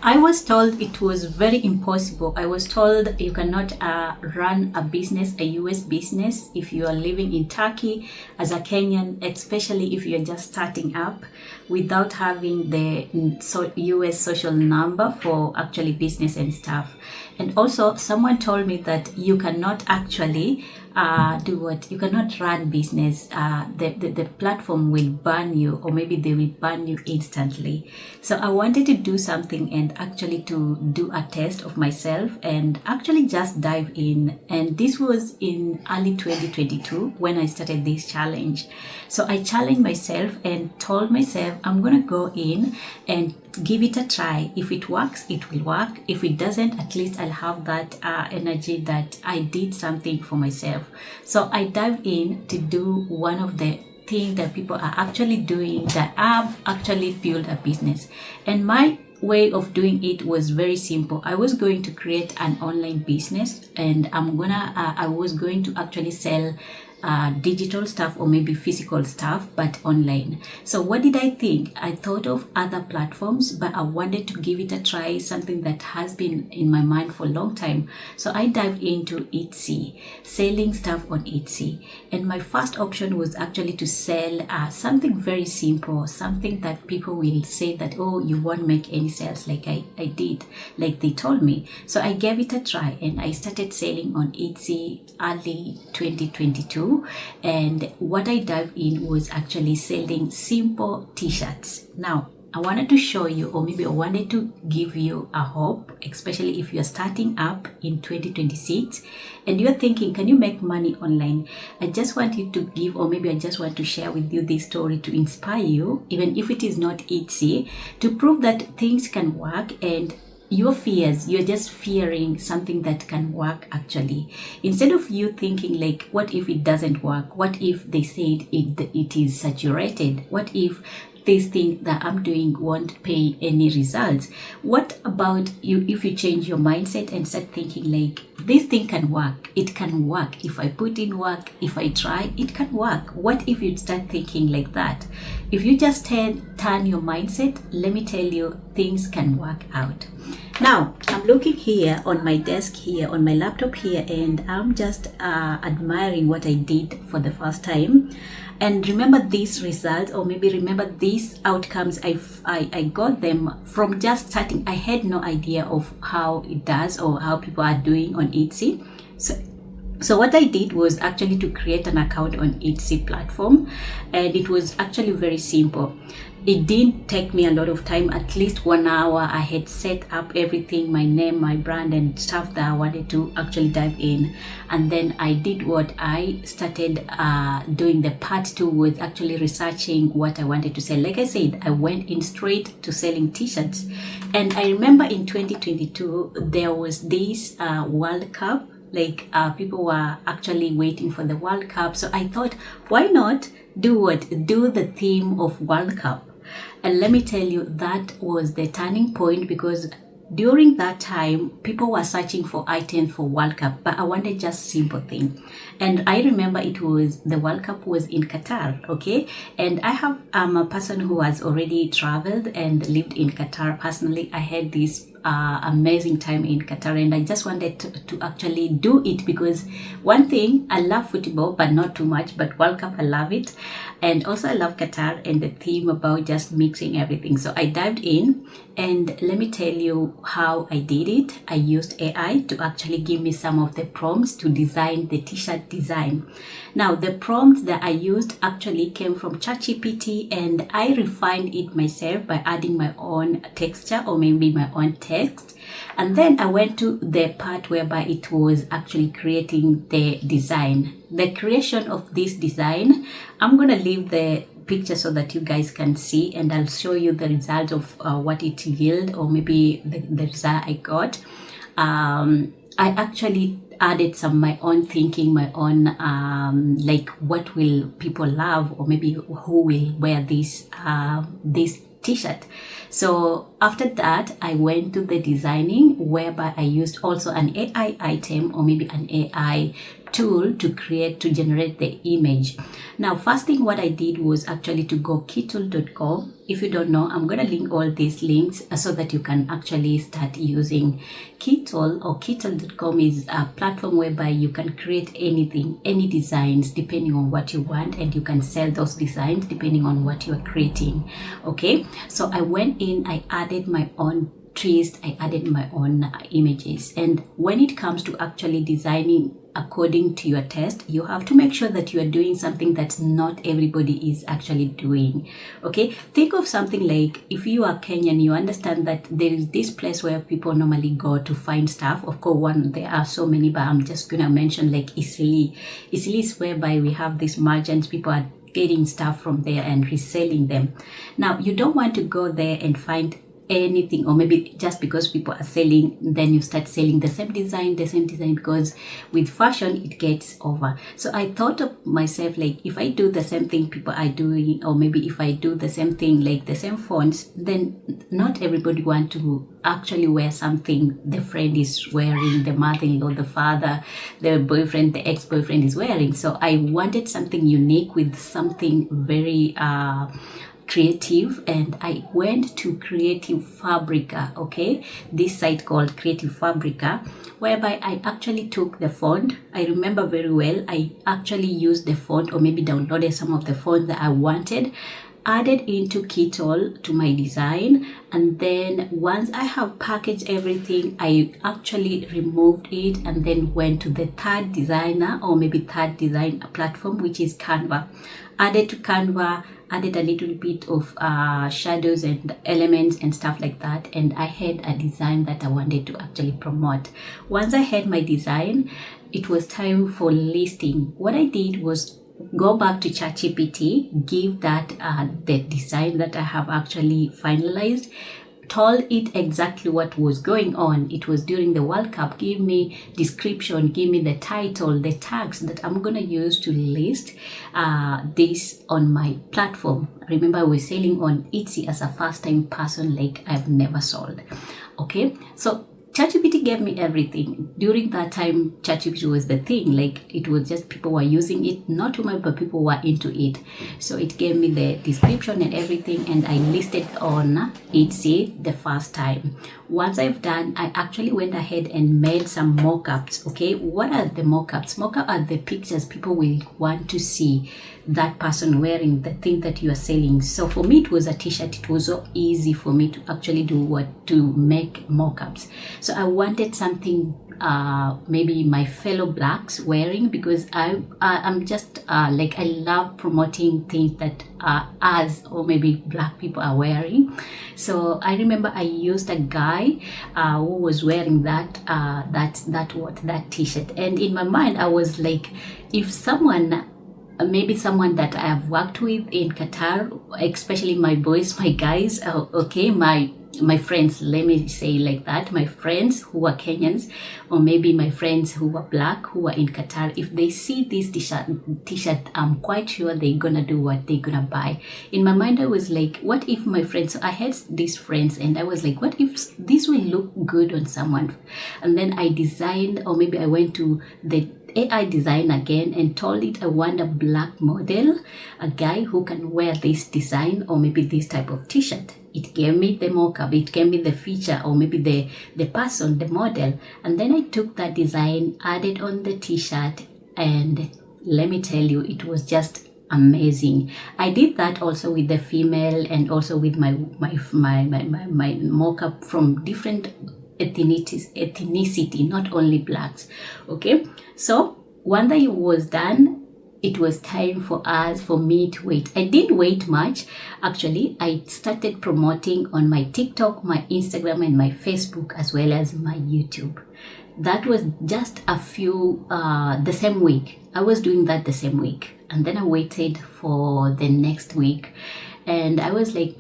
I was told it was very impossible. I was told you cannot run a business, a US business, if you are living in Turkey as a Kenyan, especially if you're just starting up, without having the US social number for actually business and stuff. And also someone told me that you cannot actually you cannot run business. The platform will ban you, or maybe they will ban you instantly. So I wanted to do something and actually to do a test of myself and actually just dive in. And this was in early 2022 when I started this challenge. So I challenged myself and told myself I'm gonna go in and give it a try. If it works, it will work. If it doesn't, at least I'll have that energy that I did something for myself. So I dived in to do one of the things that people are actually doing that have actually built a business. And my way of doing it was very simple. I was going to create an online business, and I was going to actually sell digital stuff or maybe physical stuff, but online. So what did I think? I thought of other platforms, but I wanted to give it a try, something that has been in my mind for a long time. So I dived into Etsy, selling stuff on Etsy. And my first option was actually to sell something very simple, something that people will say that, oh, you won't make any sales like I did, like they told me. So I gave it a try and I started selling on Etsy early 2022. And what I dived in was actually selling simple t-shirts. Now, I wanted to show you, or maybe I wanted to give you a hope, especially if you're starting up in 2026 and you're thinking, can you make money online? I just want you to give, or maybe I just want to share with you this story to inspire you, even if it is not easy, to prove that things can work. And your fears, you're just fearing something that can work actually. Instead of you thinking like, what if it doesn't work? What if they said it is saturated? What if this thing that I'm doing won't pay any results? What about you if you change your mindset and start thinking like, this thing can work, it can work. If I put in work, if I try, it can work. What if you start thinking like that? If you just turn your mindset, let me tell you, things can work out. Now, I'm looking here on my desk here, on my laptop here, and I'm just admiring what I did for the first time. And remember these results, or maybe remember these outcomes, I got them from just starting. I had no idea of how it does or how people are doing on Etsy. So what I did was actually to create an account on Etsy platform, and it was actually very simple. It didn't take me a lot of time, at least 1 hour. I had set up everything, my name, my brand, and stuff that I wanted to actually dive in. And then I did what I started doing. The part 2 was actually researching what I wanted to sell. Like I said, I went in straight to selling t-shirts. And I remember in 2022, there was this World Cup. Like people were actually waiting for the World Cup. So I thought, why not do the theme of World Cup? And let me tell you, that was the turning point, because during that time, people were searching for items for World Cup, but I wanted just simple thing. And I remember the World Cup was in Qatar, okay? And I'm a person who has already traveled and lived in Qatar personally. I had this amazing time in Qatar, and I just wanted to actually do it because one thing, I love football, but not too much, but World Cup, I love it. And also I love Qatar and the theme about just mixing everything. So I dived in, and let me tell you how I did it. I used AI to actually give me some of the prompts to design the t-shirt design. Now, the prompts that I used actually came from ChatGPT, and I refined it myself by adding my own texture or maybe my own text. And then I went to the part whereby it was actually creating the design. The creation of this design, I'm going to leave the picture so that you guys can see, and I'll show you the result of what it yielded, or maybe the result I got. I actually added some my own thinking, my own like what will people love, or maybe who will wear this t-shirt. So after that, I went to the designing, whereby I used also an AI item, or maybe an AI tool to generate the image. Now, first thing what I did was actually to go keytool.com. If you don't know, I'm going to link all these links so that you can actually start using Keytool. Or keytool.com is a platform whereby you can create anything, any designs depending on what you want, and you can sell those designs depending on what you're creating. Okay, so I went in, I added my own twist, I added my own images. And when it comes to actually designing according to your taste, you have to make sure that you are doing something that not everybody is actually doing. Okay, think of something like, if you are Kenyan, you understand that there is this place where people normally go to find stuff. Of course, there are so many, but I'm just gonna mention like Eastleigh. Eastleigh is whereby we have these merchants, people are getting stuff from there and reselling them. Now, you don't want to go there and find anything, or maybe just because people are selling, then you start selling the same design, because with fashion it gets over. So I thought of myself, like, if I do the same thing people are doing, or maybe if I do the same thing, like the same fonts, then not everybody want to actually wear something the friend is wearing, the mother-in-law, the father, the boyfriend, the ex-boyfriend is wearing. So I wanted something unique with something very creative, and I went to Creative Fabrica. Okay, this site called Creative Fabrica, whereby I actually took the font. I remember very well, I actually used the font, or maybe downloaded some of the font that I wanted, added into Keytool to my design, and then once I have packaged everything, I actually removed it and then went to the third designer, or maybe third design platform, which is Canva. Added to Canva, added a little bit of shadows and elements and stuff like that, and I had a design that I wanted to actually promote. Once I had my design, it was time for listing. What I did was go back to ChatGPT, give that the design that I have actually finalized, told it exactly what was going on. It was during the World Cup. Give me description, give me the title, the tags that I'm gonna use to list this on my platform. Remember, I was selling on Etsy as a first-time person, like I've never sold. Okay, so ChatGPT gave me everything. During that time, ChatGPT was the thing. Like, it was just people were using it, not too much, but people were into it. So it gave me the description and everything, and I listed on Etsy the first time. Once I've done, I actually went ahead and made some mock-ups. Okay, what are the mock-ups? Mock-up are the pictures people will want to see that person wearing the thing that you are selling. So for me, it was a t-shirt. It was so easy for me to actually to make mock-ups. So I wanted something maybe my fellow blacks wearing, because I'm just like, I love promoting things that us, or maybe black people are wearing. So I remember I used a guy who was wearing that t-shirt, and in my mind I was like, if someone, maybe someone that I have worked with in Qatar, especially my boys, my guys, okay, my friends, let me say like that, my friends who are Kenyans, or maybe my friends who are black, who are in Qatar, if they see this t-shirt, I'm quite sure they're gonna do what they're gonna buy. In my mind, I was like, what if my friends, so I had these friends, and I was like, what if this will look good on someone? And then I designed, or maybe I went to the AI design again and told it I want a black model, a guy who can wear this design, or maybe this type of t-shirt. It gave me the mock-up, it gave me the feature, or maybe the person, the model. And then I took that design, added on the t-shirt, and let me tell you, it was just amazing. I did that also with the female, and also with my mock-up from different ethnicity, not only blacks. Okay, so when that was done, it was time for me to wait. I didn't wait much. Actually, I started promoting on my TikTok, my Instagram, and my Facebook, as well as my YouTube. That was just a few, the same week. I was doing that the same week. And then I waited for the next week. And I was like,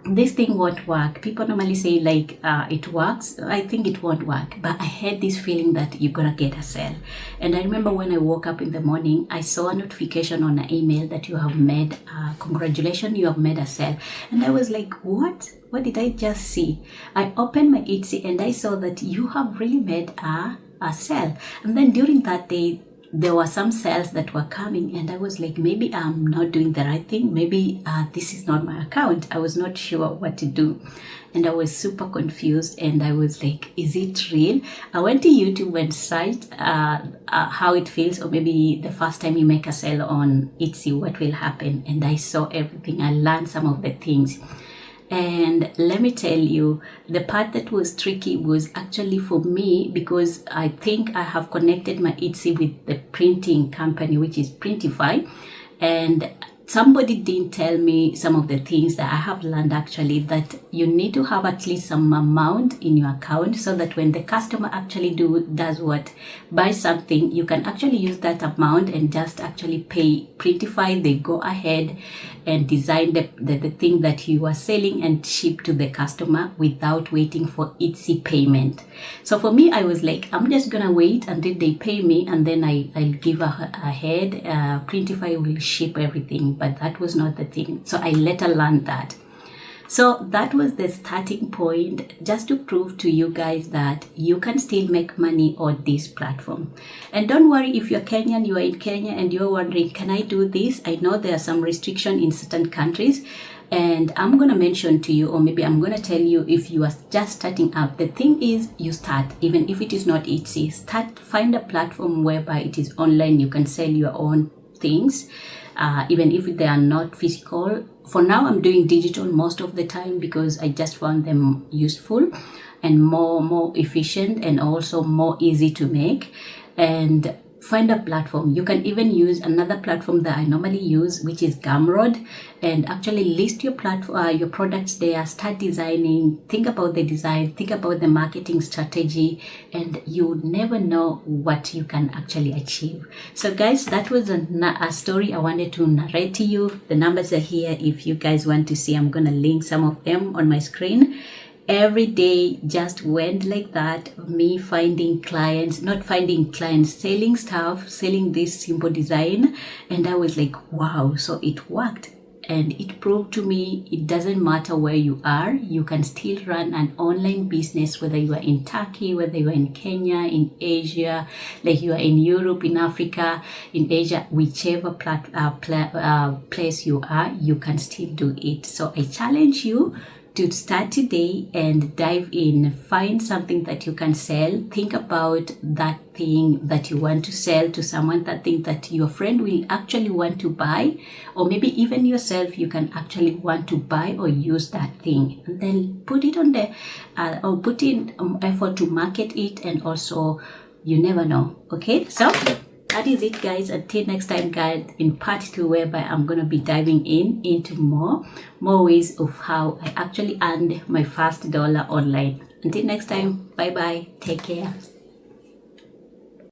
this thing won't work. People normally say like it works. I think it won't work, but I had this feeling that you're gonna get a sale. And I remember when I woke up in the morning, I saw a notification on an email that you have made congratulations, you have made a sale. And I was like, what did I just see? I opened my Etsy and I saw that you have really made a sale. And then during that day, there were some sales that were coming, and I was like, maybe I'm not doing the right thing. Maybe this is not my account. I was not sure what to do. And I was super confused, and I was like, is it real? I went to YouTube and searched how it feels, or maybe the first time you make a sale on Etsy, what will happen. And I saw everything. I learned some of the things. And let me tell you, the part that was tricky was actually for me, because I think I have connected my Etsy with the printing company, which is Printify. And somebody didn't tell me some of the things that I have learned actually, that you need to have at least some amount in your account, so that when the customer actually buys something, you can actually use that amount and just actually pay Printify. They go ahead and design the thing that you are selling and ship to the customer without waiting for Etsy payment. So for me, I was like, I'm just gonna wait until they pay me, and then I'll give ahead. Printify will ship everything, but that was not the thing. So I later learned that. So that was the starting point, just to prove to you guys that you can still make money on this platform. And don't worry, if you're Kenyan, you are in Kenya and you're wondering, can I do this? I know there are some restrictions in certain countries, and I'm going to mention to you, or maybe I'm going to tell you, if you are just starting out, the thing is, you start, even if it is not Etsy, find a platform whereby it is online, you can sell your own things. Even if they are not physical. For now, I'm doing digital most of the time, because I just found them useful and more efficient, and also more easy to make. And find a platform. You can even use another platform that I normally use, which is Gumroad, and actually list your products there, start designing, think about the design, think about the marketing strategy, and you never know what you can actually achieve. So guys, that was a story I wanted to narrate to you. The numbers are here if you guys want to see. I'm gonna link some of them on my screen. Every day just went like that, me selling stuff, selling this simple design, and I was like, wow. So it worked, and it proved to me it doesn't matter where you are, you can still run an online business, whether you are in Turkey, whether you are in Kenya, in Asia, like you are in Europe, in Africa, in Asia, whichever place you are, you can still do it. So I challenge you to start today and dive in, find something that you can sell. Think about that thing that you want to sell to someone, that thing that your friend will actually want to buy, or maybe even yourself, you can actually want to buy or use that thing, and then put it on or put in effort to market it, and also you never know. Okay, so that is it, guys. Until next time, guys, in part 2, whereby I'm going to be diving into more ways of how I actually earned my first dollar online. Until next time, bye bye, take care.